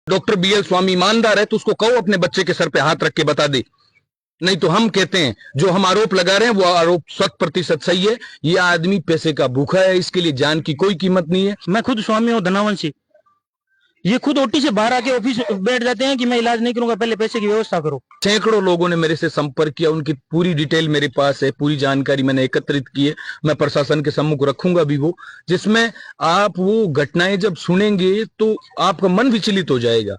Doctor BL स्वामी ईमानदार है तो उसको कहो अपने बच्चे के सर पे हाथ रख के बता दे। नहीं तो हम कहते हैं जो हम आरोप लगा रहे हैं वो आरोप 100% सही है। ये आदमी पैसे का भूखा है, इसके लिए जान की कोई कीमत नहीं है। मैं खुद स्वामी हूँ धनावंशी, ये खुद ओटी से बाहर आके ऑफिस बैठ जाते हैं कि मैं इलाज नहीं करूंगा, पहले पैसे की व्यवस्था करो। सैकड़ों लोगों ने मेरे से संपर्क किया, उनकी पूरी डिटेल मेरे पास है, पूरी जानकारी मैंने एकत्रित की है। मैं प्रशासन के सम्मुख रखूंगा भी वो, जिसमें आप वो घटनाएं जब सुनेंगे तो आपका मन विचलित हो जाएगा।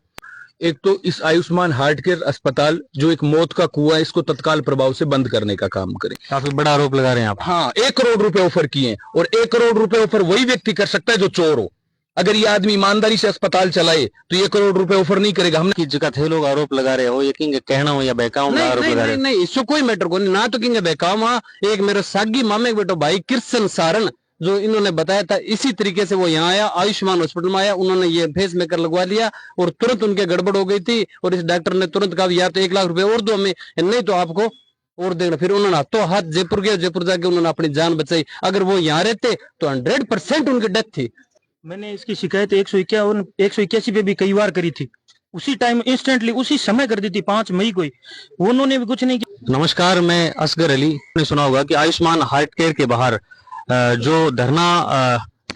एक तो इस आयुष्मान हार्ट केयर अस्पताल जो एक मौत का कुआं है, इसको तत्काल प्रभाव से बंद करने का काम करें। काफी बड़ा आरोप लगा रहे हैं आप। हाँ, 1 करोड़ रुपए ऑफर किए, और 1 करोड़ रुपए ऑफर वही व्यक्ति कर सकता है जो चोर हो। अगर ये आदमी ईमानदारी से अस्पताल चलाए तो 1 करोड़ रुपए ऑफर नहीं करेगा। हमने की जगह थे लोग आरोप लगा रहे हो, ये किंग कहना हो या बहकाऊ आरोप लगा रहे हो? नहीं, इससे कोई मैटर को नहीं, ना तो किंग बहकावा। एक मेरे सागी मामे बेटो भाई कृष्ण सारण जो इन्होंने बताया था, इसी तरीके से वो यहाँ आया, आयुष्मान हॉस्पिटल में आया, उन्होंने ये फेस मेकर लगवा लिया और तुरंत उनके गड़बड़ हो गई थी। और इस डॉक्टर ने तुरंत कहा या तो 1 लाख रुपए और दो हमें, नहीं तो आपको और देना। फिर उन्होंने हाथों हाथ जयपुर गए, जयपुर जाके उन्होंने अपनी जान बचाई। अगर वो यहाँ रहते तो 100% उनकी डेथ थी। मैंने इसकी शिकायत 181 पे भी कई बार करी थी, उसी टाइम इंस्टेंटली उसी समय कर दी थी 5 मई को ही, उन्होंने भी कुछ नहीं किया। नमस्कार, मैं असगर अली। आपने सुना होगा कि आयुष्मान हार्ट केयर के बाहर जो धरना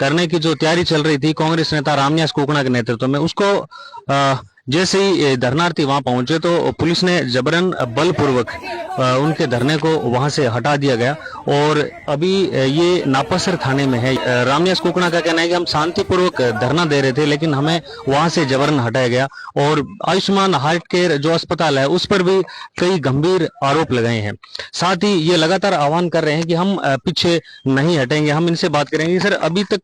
करने की जो तैयारी चल रही थी कांग्रेस नेता रामनिवास कुकणा के नेतृत्व में, उसको जैसे ही धरनार्थी वहां पहुंचे तो पुलिस ने जबरन बलपूर्वक उनके धरने को वहां से हटा दिया गया। और अभी ये नापासर थाने में है। रामनिवास कुकणा का कहना है कि हम शांतिपूर्वक धरना दे रहे थे लेकिन हमें वहां से जबरन हटाया गया। और आयुष्मान हार्ट केयर जो अस्पताल है उस पर भी कई गंभीर आरोप लगाए हैं। साथ ही ये लगातार आह्वान कर रहे हैं कि हम पीछे नहीं हटेंगे। हम इनसे बात करेंगे सर, अभी तक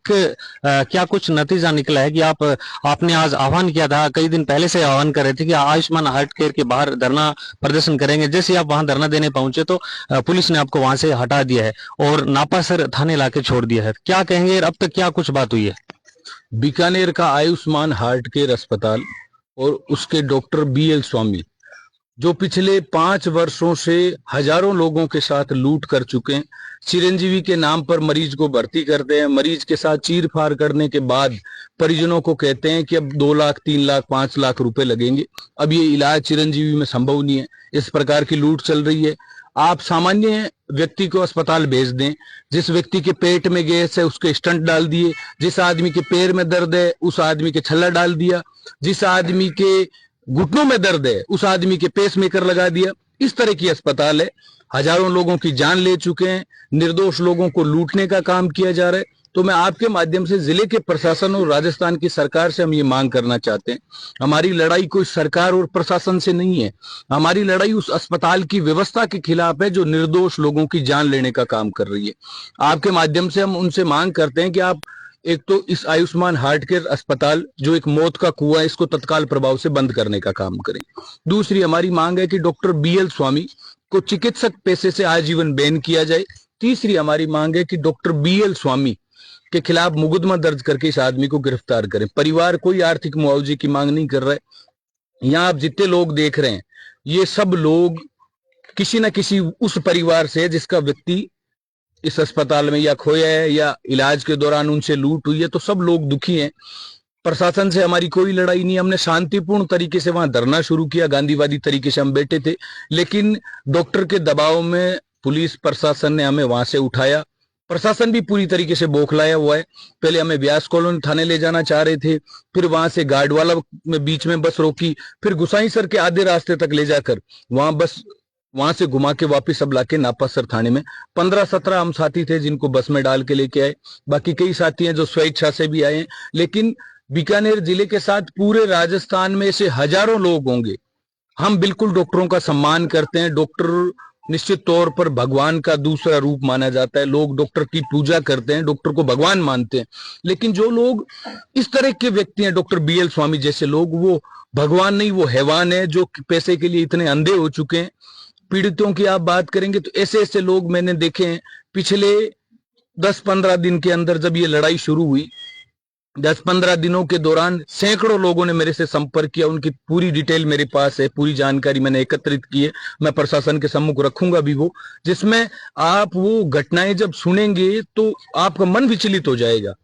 क्या कुछ नतीजा निकला है कि आपने आज आह्वान किया था, कई दिन पहले से आह्वान कर रहे थे कि आयुष्मान हार्ट केयर के बाहर धरना प्रदर्शन करेंगे, जैसे आप वहां धरना देने पहुंचे तो पुलिस ने आपको वहां से हटा दिया है और नापासर थाने लाके छोड़ दिया है, क्या कहेंगे? अब तक क्या कुछ बात हुई है? बीकानेर का आयुष्मान हार्ट केयर अस्पताल और उसके डॉक्टर बीएल स्वामी जो पिछले 5 वर्षों से हजारों लोगों के साथ लूट कर चुके हैं, चिरंजीवी के नाम पर मरीज को भर्ती करते हैं, मरीज के साथ चीर फाड़ करने के बाद परिजनों को कहते हैं कि अब 2 लाख 3 लाख 5 लाख रुपए लगेंगे। अब ये इलाज चिरंजीवी में संभव नहीं है, इस प्रकार की लूट चल रही है। आप सामान्य व्यक्ति को अस्पताल भेज दें, जिस व्यक्ति के पेट में गैस है उसके स्टंट डाल दिए, जिस आदमी के पैर में दर्द है उस आदमी के छल्ला डाल दिया, जिस आदमी के घुटनों में दर्द है उस आदमी के पेसमेकर लगा दिया। इस तरह की अस्पताल है, हजारों लोगों की जान ले चुके हैं, निर्दोष लोगों को लूटने का काम किया जा रहा है। तो मैं आपके माध्यम से जिले के प्रशासन और राजस्थान की सरकार से हम ये मांग करना चाहते हैं, हमारी लड़ाई कोई सरकार और प्रशासन से नहीं है, हमारी लड़ाई उस अस्पताल की व्यवस्था के खिलाफ है जो निर्दोष लोगों की जान लेने का काम कर रही है। आपके माध्यम से हम उनसे मांग करते हैं कि आप एक तो इस आयुष्मान हार्ट केयर अस्पताल जो एक मौत का कुआं है इसको तत्काल प्रभाव से बंद करने का काम करें। दूसरी हमारी मांग है कि डॉक्टर बीएल स्वामी को चिकित्सक पेशे से आजीवन बैन किया जाए। तीसरी हमारी मांग है कि डॉक्टर बीएल स्वामी के खिलाफ मुकदमा दर्ज करके इस आदमी को गिरफ्तार करें। परिवार कोई आर्थिक मुआवजे की मांग नहीं कर रहा है। यहाँ आप जितने लोग देख रहे हैं ये सब लोग किसी न किसी उस परिवार से है जिसका व्यक्ति इस अस्पताल में या खोया है या इलाज के दौरान उनसे लूट हुई है, तो सब लोग दुखी हैं। प्रशासन से हमारी कोई लड़ाई नहीं, हमने शांतिपूर्ण तरीके से वहां धरना शुरू किया, गांधीवादी तरीके से हम बैठे थे, लेकिन डॉक्टर के दबाव में पुलिस प्रशासन ने हमें वहां से उठाया। प्रशासन भी पूरी तरीके से बौखलाया हुआ है। पहले हमें व्यास कॉलोनी थाने ले जाना चाह रहे थे, फिर वहां से गार्डवाला में बीच में बस रोकी, फिर गुसाईसर के आधे रास्ते तक ले जाकर वहां से घुमा के वापस अब लाके नापासर थाने में 15-17 हम साथी थे जिनको बस में डाल के लेके आए। बाकी कई साथी हैं जो स्वेच्छा से भी आए हैं, लेकिन बीकानेर जिले के साथ पूरे राजस्थान में ऐसे हजारों लोग होंगे। हम बिल्कुल डॉक्टरों का सम्मान करते हैं। डॉक्टर निश्चित तौर पर भगवान का दूसरा रूप माना जाता है, लोग डॉक्टर की पूजा करते हैं, डॉक्टर को भगवान मानते हैं। लेकिन जो लोग इस तरह के व्यक्ति हैं, डॉक्टर बीएल स्वामी जैसे लोग, वो भगवान नहीं, वो हैवान है जो पैसे के लिए इतने अंधे हो चुके हैं। पीड़ितों की आप बात करेंगे तो ऐसे ऐसे लोग मैंने देखे हैं। पिछले 10-15 दिन के अंदर जब ये लड़ाई शुरू हुई, 10-15 दिनों के दौरान सैकड़ों लोगों ने मेरे से संपर्क किया, उनकी पूरी डिटेल मेरे पास है, पूरी जानकारी मैंने एकत्रित की है। मैं प्रशासन के सम्मुख रखूंगा भी वो, जिसमें आप वो घटनाएं जब सुनेंगे तो आपका मन विचलित हो जाएगा।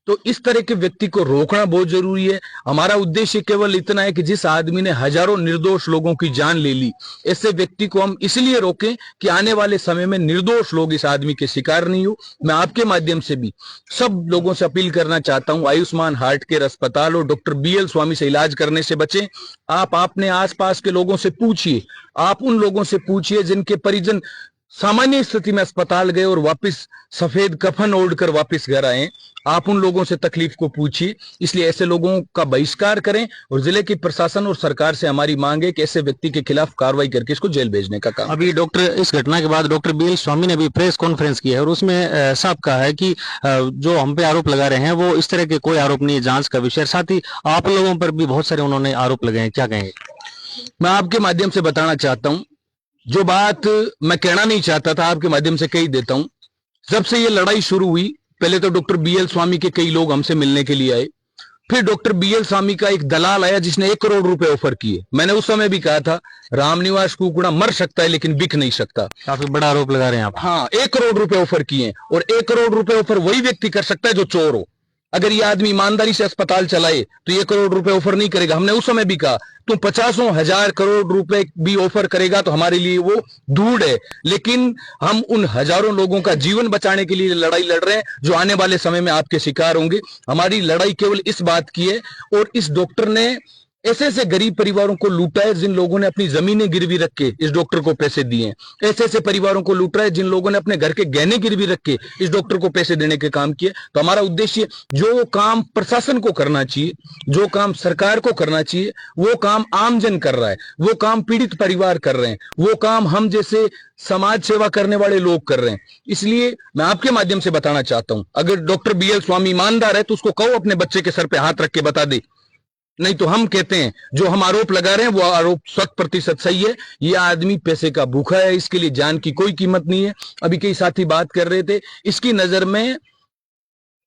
तो इस तरह के व्यक्ति को रोकना बहुत जरूरी है। हमारा उद्देश्य केवल इतना है कि जिस आदमी ने हजारों निर्दोष लोगों की जान ले ली, ऐसे व्यक्ति को हम इसलिए रोकें कि आने वाले समय में निर्दोष लोग इस आदमी के शिकार नहीं हो। मैं आपके माध्यम से भी सब लोगों से अपील करना चाहता हूं, आयुष्मान हार्ट केयर अस्पताल और डॉक्टर BL स्वामी से इलाज करने से बचें। आप अपने आसपास के लोगों से पूछिए, आप उन लोगों से पूछिए जिनके परिजन सामान्य स्थिति में अस्पताल गए और वापस सफेद कफन ओढ़कर वापस घर आए। आप उन लोगों से तकलीफ को पूछिए। इसलिए ऐसे लोगों का बहिष्कार करें और जिले की प्रशासन और सरकार से हमारी मांग है कि ऐसे व्यक्ति के खिलाफ कार्रवाई करके इसको जेल भेजने का काम। अभी डॉक्टर इस घटना के बाद डॉक्टर BL स्वामी ने भी प्रेस कॉन्फ्रेंस की है और उसमें साफ कहा है कि जो हम पे आरोप लगा रहे हैं वो इस तरह के कोई आरोप नहीं है, जांच का विषय। साथ ही आप लोगों पर भी बहुत सारे उन्होंने आरोप लगाए हैं, क्या कहेंगे? मैं आपके माध्यम से बताना चाहता हूं, जो बात मैं कहना नहीं चाहता था आपके माध्यम से कह ही देता हूं। जब से ये लड़ाई शुरू हुई, पहले तो डॉक्टर BL स्वामी के कई लोग हमसे मिलने के लिए आए, फिर डॉक्टर BL स्वामी का एक दलाल आया जिसने 1 करोड़ रुपए ऑफर किए। मैंने उस समय भी कहा था रामनिवास कुकड़ा मर सकता है लेकिन बिक नहीं सकता। काफी बड़ा आरोप लगा रहे हैं आप। हाँ, 1 करोड़ रुपए ऑफर किए और 1 करोड़ रुपए ऑफर वही व्यक्ति कर सकता है जो चोर हो। अगर ये आदमी ईमानदारी से अस्पताल चलाए तो 1 करोड़ रुपए ऑफर नहीं करेगा। हमने उस समय भी कहा तुम 50,000 करोड़ रुपए भी ऑफर करेगा तो हमारे लिए वो धूड़ है, लेकिन हम उन हजारों लोगों का जीवन बचाने के लिए लड़ाई लड़ रहे हैं जो आने वाले समय में आपके शिकार होंगे। हमारी लड़ाई केवल इस बात की है। और इस डॉक्टर ने ऐसे ऐसे गरीब परिवारों को लूटा है जिन लोगों ने अपनी जमीनें गिरवी रख के इस डॉक्टर को पैसे दिए हैं। ऐसे ऐसे परिवारों को लूटा है जिन लोगों ने अपने घर के गहने गिरवी रख के इस डॉक्टर को पैसे देने के काम किए। तो हमारा उद्देश्य, जो काम प्रशासन को करना चाहिए, जो काम सरकार को करना चाहिए, वो काम आमजन कर रहा है, वो काम पीड़ित परिवार कर रहे हैं, वो काम हम जैसे समाज सेवा करने वाले लोग कर रहे हैं। इसलिए मैं आपके माध्यम से बताना चाहता हूं, अगर डॉक्टर BL स्वामी ईमानदार है तो उसको कहो अपने बच्चे के सर पे हाथ रख के बता दे। नहीं तो हम कहते हैं जो हम आरोप लगा रहे हैं वो आरोप 100% सही है। ये आदमी पैसे का भूखा है, इसके लिए जान की कोई कीमत नहीं है। अभी कई साथी बात कर रहे थे, इसकी नजर में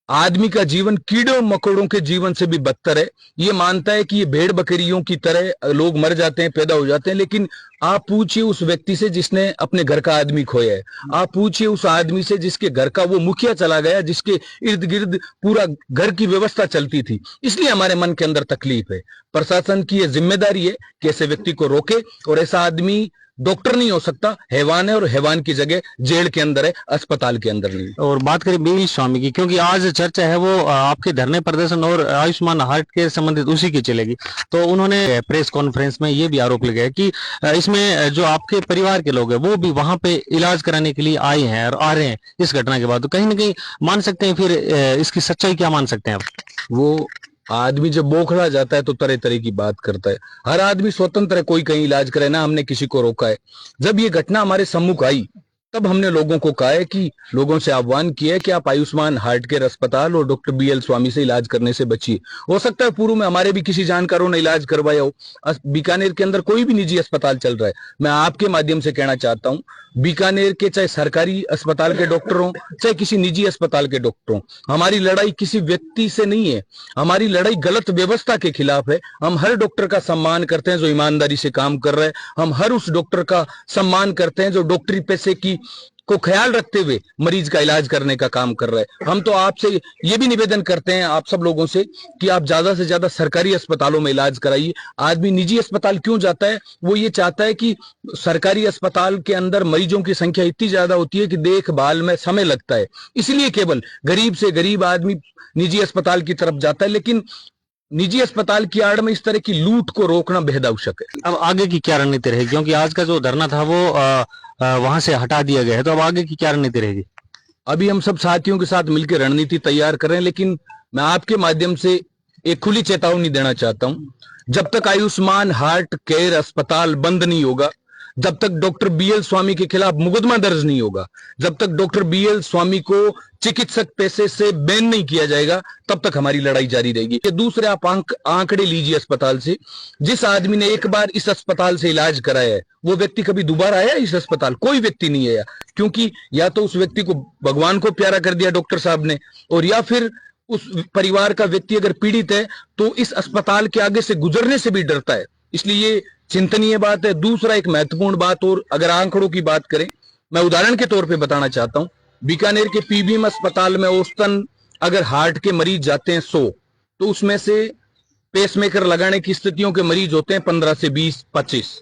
आदमी का जीवन कीड़ों मकोड़ों के जीवन से भी बदतर है। ये मानता है कि ये भेड़ बकरियों की तरह लोग मर जाते हैं, पैदा हो जाते हैं। लेकिन आप पूछिए उस व्यक्ति से जिसने अपने घर का आदमी खोया है, आप पूछिए उस आदमी से जिसके घर का वो मुखिया चला गया, जिसके इर्द गिर्द पूरा घर की व्यवस्था चलती थी। इसलिए हमारे मन के अंदर तकलीफ है। प्रशासन की यह जिम्मेदारी है कि ऐसे व्यक्ति को रोके और ऐसा आदमी डॉक्टर नहीं हो सकता, हैवान है और हैवान की जगह जेल के अंदर है, अस्पताल के अंदर नहीं। और बात करें BL स्वामी की, क्योंकि आज चर्चा है वो आपके धरने प्रदर्शन और आयुष्मान हार्ट के संबंधित उसी की चलेगी, तो उन्होंने प्रेस कॉन्फ्रेंस में ये भी आरोप लगाया कि इसमें जो आपके परिवार के लोग हैं वो भी वहां पे इलाज कराने के लिए आए हैं और आ रहे हैं इस घटना के बाद। तो कहीं ना कहीं मान सकते हैं, फिर इसकी सच्चाई क्या मान सकते हैं आप? वो आदमी जब बोखला जाता है तो तरह तरह की बात करता है। हर आदमी स्वतंत्र है, कोई कहीं इलाज करे ना, हमने किसी को रोका है। जब ये घटना हमारे सम्मुख आई तब हमने लोगों को कहा है कि लोगों से आह्वान किया है कि आप आयुष्मान हार्ट केयर अस्पताल और डॉक्टर BL स्वामी से इलाज करने से बचिए। हो सकता है पूर्व में हमारे भी किसी जानकारों ने इलाज करवाया हो। बीकानेर के अंदर कोई भी निजी अस्पताल चल रहा है, मैं आपके माध्यम से कहना चाहता हूं, बीकानेर के चाहे सरकारी अस्पताल के डॉक्टर हों चाहे किसी निजी अस्पताल के डॉक्टर हों, हमारी लड़ाई किसी व्यक्ति से नहीं है, हमारी लड़ाई गलत व्यवस्था के खिलाफ है। हम हर डॉक्टर का सम्मान करते हैं जो ईमानदारी से काम कर रहे हैं। हम हर उस डॉक्टर का सम्मान करते हैं जो डॉक्टरी पैसे की को ख्याल रखते हुए मरीज का इलाज करने का काम कर रहा है। हम तो आपसे ये भी निवेदन करते हैं, आप सब लोगों से, कि आप ज्यादा से ज्यादा सरकारी अस्पतालों में इलाज कराइए। आदमी निजी अस्पताल क्यों जाता है? वो ये चाहता है कि सरकारी अस्पताल के अंदर मरीजों की संख्या इतनी ज्यादा होती है कि देखभाल में समय लगता है, इसलिए केवल गरीब से गरीब आदमी निजी अस्पताल की तरफ जाता है। लेकिन निजी अस्पताल की आड़ में इस तरह की लूट को रोकना बेहद आवश्यक है। अब आगे की क्या रणनीति रहेगी, क्योंकि आज का जो धरना था वो वहां से हटा दिया गया है, तो अब आगे की क्या रणनीति रहेगी? अभी हम सब साथियों के साथ मिलकर रणनीति तैयार कर रहे हैं, लेकिन मैं आपके माध्यम से एक खुली चेतावनी देना चाहता हूं, जब तक आयुष्मान हार्ट केयर अस्पताल बंद नहीं होगा, जब तक डॉक्टर BL स्वामी के खिलाफ मुकदमा दर्ज नहीं होगा, जब तक डॉक्टर BL स्वामी को चिकित्सक पैसे से बैन नहीं किया जाएगा, तब तक हमारी लड़ाई जारी रहेगी। ये दूसरे आप आंकड़े लीजिए अस्पताल से। जिस आदमी ने एक बार इस अस्पताल से इलाज कराया है वो व्यक्ति कभी दोबारा आया इस अस्पताल? कोई व्यक्ति नहीं आया, क्योंकि या तो उस व्यक्ति को भगवान को प्यारा कर दिया डॉक्टर साहब ने, और या फिर उस परिवार का व्यक्ति अगर पीड़ित है तो इस अस्पताल के आगे से गुजरने से भी डरता है। इसलिए ये चिंतनीय बात है। दूसरा एक महत्वपूर्ण बात, और अगर आंकड़ों की बात करें, मैं उदाहरण के तौर पे बताना चाहता हूं, बीकानेर के PBM अस्पताल में औसतन अगर हार्ट के मरीज जाते हैं 100, तो उसमें से पेसमेकर लगाने की स्थितियों के मरीज होते हैं 15 से 20, 25।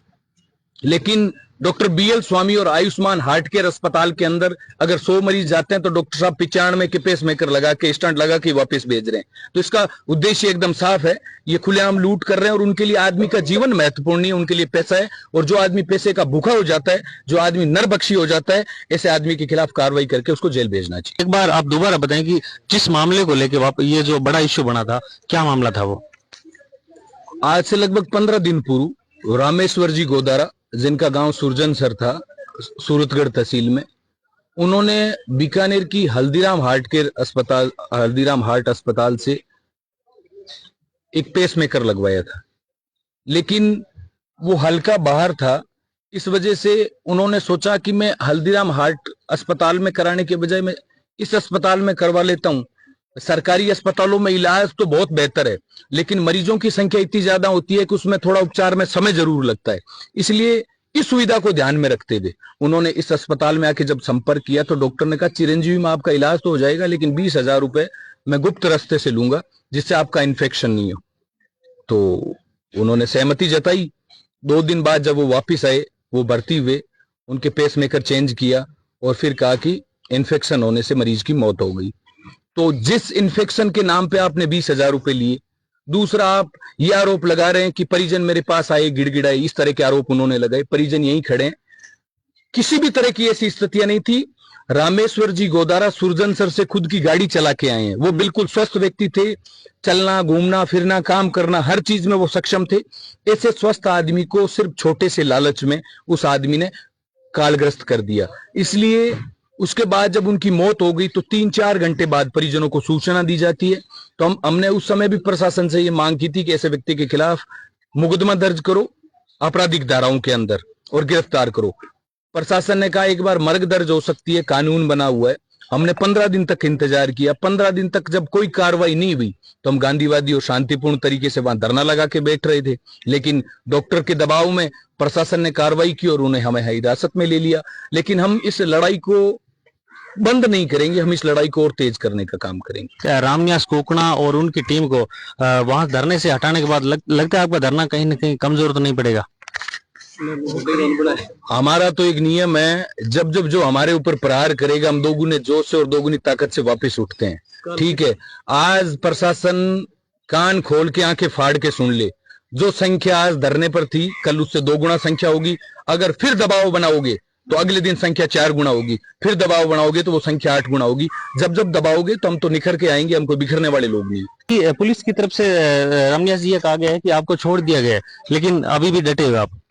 लेकिन डॉक्टर BL स्वामी और आयुष्मान हार्ट केयर अस्पताल के अंदर अगर 100 मरीज जाते हैं तो डॉक्टर साहब 95 के पेसमेकर लगा के, स्टंट लगा के वापस भेज रहे हैं। तो इसका उद्देश्य एकदम साफ है, ये खुलेआम लूट कर रहे हैं और उनके लिए आदमी का जीवन महत्वपूर्ण नहीं है, उनके लिए पैसा है। और जो आदमी पैसे का भूखा हो जाता है, जो आदमी नरबख्शी हो जाता है, ऐसे आदमी के खिलाफ कार्रवाई करके उसको जेल भेजना चाहिए। एक बार आप दोबारा बताएं कि जिस मामले को लेके वापस ये जो बड़ा इश्यू बना था, क्या मामला था वो? आज से लगभग 15 दिन पूर्व रामेश्वर जी गोदारा, जिनका गांव सुरजनसर था, सूरतगढ़ तहसील में, उन्होंने बीकानेर की हल्दीराम हार्ट अस्पताल से एक पेसमेकर लगवाया था। लेकिन वो हल्का बाहर था, इस वजह से उन्होंने सोचा कि मैं हल्दीराम हार्ट अस्पताल में कराने के बजाय मैं इस अस्पताल में करवा लेता हूं। सरकारी अस्पतालों में इलाज तो बहुत बेहतर है, लेकिन मरीजों की संख्या इतनी ज्यादा होती है कि उसमें थोड़ा उपचार में समय जरूर लगता है। इसलिए इस सुविधा को ध्यान में रखते हुए उन्होंने इस अस्पताल में आके जब संपर्क किया तो डॉक्टर ने कहा चिरंजीवी में आपका इलाज तो हो जाएगा, लेकिन 20,000 रुपए मैं गुप्त रास्ते से लूंगा जिससे आपका इन्फेक्शन नहीं हो। तो उन्होंने सहमति जताई। 2 दिन बाद जब वो वापिस आए, वो भर्ती हुए, उनके पेसमेकर चेंज किया और फिर कहा कि इन्फेक्शन होने से मरीज की मौत हो गई। तो जिस इन्फेक्शन के नाम पे आपने 20,000 रुपए लिए, दूसरा आप ये आरोप लगा रहे हैं कि परिजन मेरे पास आए, गिड़गिड़ाए, इस तरह के आरोप उन्होंने लगाए। परिजन यहीं खड़े हैं, किसी भी तरह की ऐसी स्थितियां नहीं थी। रामेश्वर जी गोदारा सुरजनसर से खुद की गाड़ी चला के आए हैं, वो बिल्कुल स्वस्थ व्यक्ति थे, चलना, घूमना, फिरना, काम करना, हर चीज में वो सक्षम थे। ऐसे स्वस्थ आदमी को सिर्फ छोटे से लालच में उस आदमी ने कालग्रस्त कर दिया। इसलिए उसके बाद जब उनकी मौत हो गई तो 3-4 घंटे बाद परिजनों को सूचना दी जाती है। तो हमने उस समय भी प्रशासन से ये मांग की थी कि ऐसे व्यक्ति के खिलाफ मुकदमा दर्ज करो आपराधिक धाराओं के अंदर और गिरफ्तार करो। प्रशासन ने कहा एक बार मर्ग दर्ज हो सकती है, कानून बना हुआ है। हमने 15 दिन तक इंतजार किया। 15 दिन तक जब कोई कार्रवाई नहीं हुई तो हम गांधीवादी और शांतिपूर्ण तरीके से वहां धरना लगा के बैठ रहे थे। लेकिन डॉक्टर के दबाव में प्रशासन ने कार्रवाई की और उन्हें हमें हिरासत में ले लिया। लेकिन हम इस लड़ाई को बंद नहीं करेंगे, हम इस लड़ाई को और तेज करने का काम करेंगे। रामनिवास कोकणा और उनकी टीम को वहां धरने से हटाने के बाद लगता है आपका धरना कहीं ना कहीं कमजोर तो नहीं पड़ेगा? हमारा तो एक नियम है, जब जब जो हमारे ऊपर प्रहार करेगा हम दोगुने जोश से और दोगुनी ताकत से वापस उठते हैं। ठीक है, आज प्रशासन कान खोल के आंखें फाड़ के सुन ले, जो संख्या आज धरने पर थी कल उससे 2 गुना संख्या होगी। अगर फिर दबाव बनाओगे तो अगले दिन संख्या 4 गुना होगी, फिर दबाव बनाओगे तो वो संख्या 8 गुना होगी। जब जब दबाओगे तो हम तो निखर के आएंगे, हम कोई बिखरने वाले लोग नहीं। पुलिस की तरफ से रामनिवास जी ये कहा गया है कि आपको छोड़ दिया गया है, लेकिन अभी भी डटे हुए आप।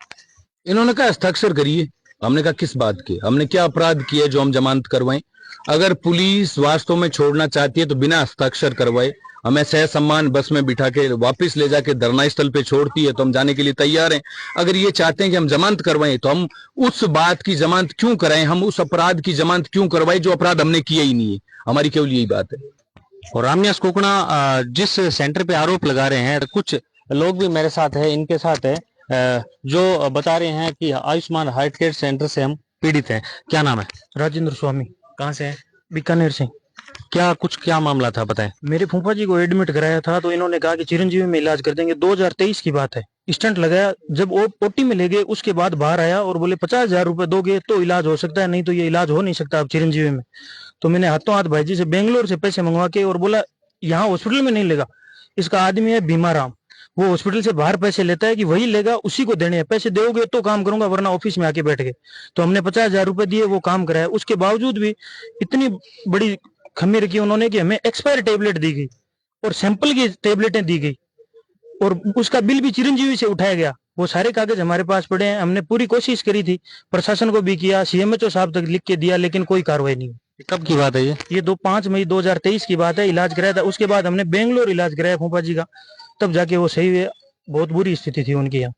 इन्होंने कहा हस्ताक्षर करिए। हमने कहा किस बात के, हमने क्या अपराध किया जो हम जमानत करवाएं? अगर पुलिस वास्तव में छोड़ना चाहती है तो बिना हस्ताक्षर करवाए हमें सह सम्मान बस में बिठा के वापस ले जाके धरना स्थल पे छोड़ती है तो हम जाने के लिए तैयार हैं। अगर ये चाहते हैं कि हम जमानत करवाएं तो हम उस बात की जमानत क्यों कराएं, हम उस अपराध की जमानत क्यों करवाएं जो अपराध हमने किया ही नहीं है। हमारी केवल यही बात है। और रामनिवास कोकणा जिस सेंटर पे आरोप लगा रहे हैं, कुछ लोग भी मेरे साथ है, इनके साथ है, जो बता रहे हैं कि आयुष्मान हार्ट केयर सेंटर से हम पीड़ित हैं। क्या नाम है? राजेंद्र स्वामी। कहाँ से हैं? बीकानेर से। क्या मामला था बताएं। मेरे फूफा जी को एडमिट कराया था तो इन्होंने कहा कि चिरंजीवी में इलाज कर देंगे। 2023 की बात है। स्टंट लगाया, जब ओटी में ले गए उसके बाद बाहर आया और बोले 50,000 रुपए दोगे तो इलाज हो सकता है, नहीं तो ये इलाज हो नहीं सकता अब चिरंजीवी में। तो मैंने हाथों हाथ भाई जी से बेंगलोर से पैसे मंगवा के और बोला यहाँ हॉस्पिटल में नहीं लेगा, इसका आदमी है भीमाराम, वो हॉस्पिटल से बाहर पैसे लेता है कि वही लेगा, उसी को देने हैं, पैसे दोगे तो काम करूंगा वरना ऑफिस में आके बैठ गए। तो हमने 50,000 रुपए दिए, वो काम कराया। उसके बावजूद भी इतनी बड़ी खमीर की उन्होंने कि हमें एक्सपायर टेबलेट दी गई और सैंपल की टेबलेटें दी गई और उसका बिल भी चिरंजीवी से उठाया गया। वो सारे कागज हमारे पास पड़े हैं। हमने पूरी कोशिश करी थी, प्रशासन को भी किया, CMHO साहब तक लिख के दिया, लेकिन कोई कार्रवाई नहीं। कब की बात है ये? 5 मई 2023 की बात है। इलाज कराया था, उसके बाद हमने बेंगलोर इलाज कराया फूफा जी का, तब जाके वो सही हुए। बहुत बुरी स्थिति थी उनकी यहाँ।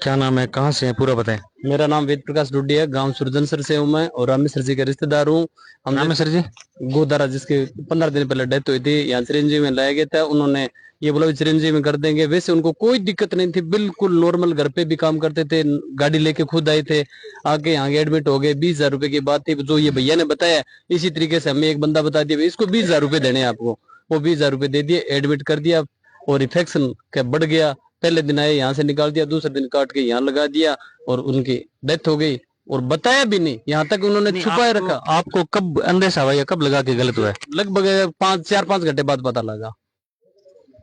क्या नाम है, कहाँ से है, पूरा बताएं। मेरा नाम वेद प्रकाश डुड्डी है, गांव सुरजनसर से हूँ मैं और रामेश्वर जी का रिश्तेदार हूँ। रामेश्वर जी गोदारा जिसके 15 दिन पहले डेथ हुई थी, यहाँ चिरंजीवी में लाया गया था। उन्होंने ये बोला चिरंजीवी में कर देंगे। वैसे उनको कोई दिक्कत नहीं थी, बिल्कुल नॉर्मल, घर पे भी काम करते थे, गाड़ी लेके खुद आए थे, आके यहाँ एडमिट हो गए। 20,000 रुपए की बात थी, जो ये भैया ने बताया इसी तरीके से हमें एक बंदा बता दिया इसको 20,000 रुपए देने हैं आपको। वो 20,000 रुपए दे दिए, एडमिट कर दिया और इन्फेक्शन का बढ़ गया। पहले दिन आए यहाँ से निकाल दिया, दूसरे दिन काट के यहाँ लगा दिया और उनकी डेथ हो गई और बताया भी नहीं, यहाँ तक उन्होंने छुपाए रखा। आपको कब अंदेशा हुआ या कब लगा के गलत हुआ है? लगभग 4-5 घंटे बाद पता लगा।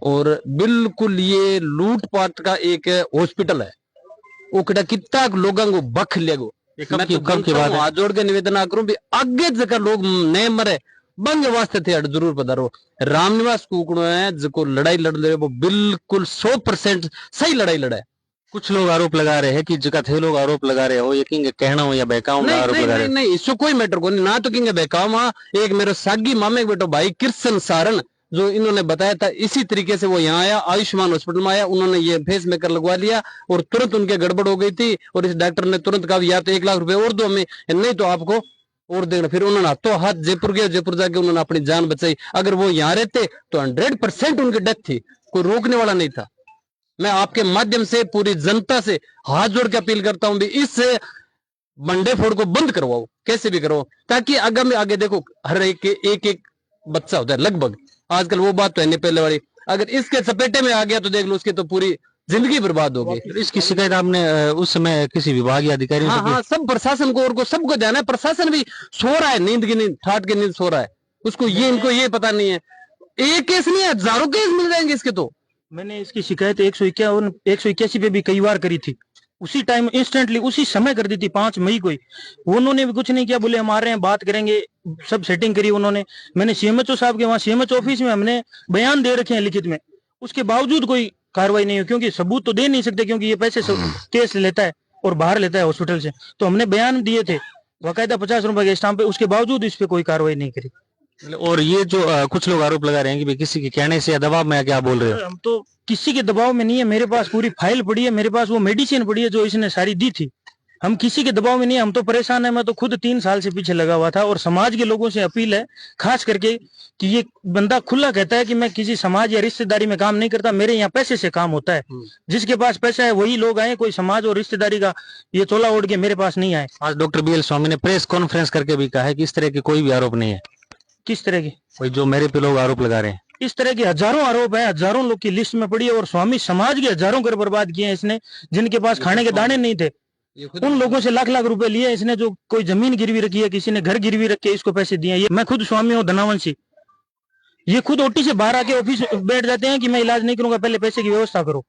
और बिल्कुल ये लूटपाट का एक हॉस्पिटल है, वो कितना लोगों को बख लेगो। कब की बात है? हाथ जोड़ के निवेदन करूं भी आगे जगह लोग नहीं मरे बंग वास्ते थे जरूर पधारो। रामनिवास कुकड़ो है जो लड़ाई लड़ रहे वो बिल्कुल 100% सही लड़ाई लड़ा है। कुछ लोग आरोप लगा रहे हैं कि जगह थे लोग आरोप लगा रहे हो, ये किंग कहना हो या बहकाओ में आरोप लगा रहे हो? नहीं, इसको कोई मैटर को नहीं, ना तो किंग बहकाओ। हाँ, एक मेरे सागी मामे के बेटो भाई कृष्ण सारण जो इन्होंने बताया था, इसी तरीके से वो यहाँ आया, आयुष्मान हॉस्पिटल में आया, उन्होंने ये फेस मेकर लगवा लिया और तुरंत उनके गड़बड़ हो गई थी और इस डॉक्टर ने तुरंत कहा या तो 1 लाख रुपए और दो हमें, नहीं तो आपको और देना। फिर उन्होंने हाथों हाथ जयपुर गए, जयपुर जाके उन्होंने अपनी जान बचाई। अगर वो यहाँ रहते तो 100% उनकी डेथ थी, कोई रोकने वाला नहीं था। मैं आपके माध्यम से पूरी जनता से हाथ जोड़ के अपील करता हूं भी इस बंडे फोड़ को बंद करवाओ, कैसे भी करो, ताकि आगे देखो हर एक बच्चा होता है लगभग। आजकल वो बात तो है नहीं पहले वाली, अगर इसके चपेटे में आ गया तो देख लो उसकी तो पूरी जिंदगी बर्बाद होगी। इसकी शिकायत आपने उस समय किसी विभाग या अधिकारी हाँ हाँ, सब प्रशासन को और को सबको ध्यान है। प्रशासन भी सो रहा है, नींद की नींद, ठाट की नींद सो रहा है, उसको ये इनको ये पता नहीं है। एक केस नहीं है, हजारों केस मिल जाएंगे इसके। तो मैंने इसकी शिकायत 181 पे भी कई बार करी थी, उसी टाइम इंस्टेंटली उसी समय कर दी थी 5 मई को ही। उन्होंने भी कुछ नहीं किया, बोले हम आ रहे हैं बात करेंगे, सब सेटिंग करी उन्होंने। मैंने सीएमएचओ साहब के वहां सीएमएचओ ऑफिस में हमने बयान दे रखे हैं लिखित में, उसके बावजूद कोई कार्रवाई नहीं हुई, क्योंकि सबूत तो दे नहीं सकते, क्योंकि ये पैसे केस लेता है और बाहर लेता है हॉस्पिटल से। तो हमने बयान दिए थे बाकायदा 50 रुपए के स्टाम्प पे, उसके बावजूद इस पे कोई कार्रवाई नहीं करी। और ये जो कुछ लोग आरोप लगा रहे हैं कि भाई किसी के कहने से या दबाव में क्या बोल रहे हो? हम तो किसी के दबाव में नहीं है, मेरे पास पूरी फाइल पड़ी है, मेरे पास वो मेडिसिन पड़ी है जो इसने सारी दी थी। हम किसी के दबाव में नहीं है, हम तो परेशान है। मैं तो खुद 3 साल से पीछे लगा हुआ था और समाज के लोगों से अपील है खास करके कि ये बंदा खुला कहता है कि मैं किसी समाज या रिश्तेदारी में काम नहीं करता, मेरे यहाँ पैसे से काम होता है। जिसके पास पैसा है वही लोग आए, कोई समाज और रिश्तेदारी का ये चोला ओढ़ के मेरे पास नहीं आए। आज डॉक्टर BL स्वामी ने प्रेस कॉन्फ्रेंस करके भी कहा है कि इस तरह के कोई भी आरोप नहीं है। किस तरह की? कोई जो मेरे पे लोग आरोप लगा रहे हैं, इस तरह के हजारों आरोप है, हजारों लोग की लिस्ट में पड़ी है और स्वामी समाज के हजारों घर बर्बाद किए हैं इसने, जिनके पास खाने के दाने नहीं थे। उन लोगों से लाख लाख रुपए लिए इसने, जो कोई जमीन गिरवी रखी है, किसी ने घर गिरवी रख के इसको पैसे दिए। ये मैं खुद स्वामी हूँ धनावंशी, ये खुद ओटी से बाहर आके ऑफिस बैठ जाते हैं कि मैं इलाज नहीं करूंगा, पहले पैसे की व्यवस्था करो।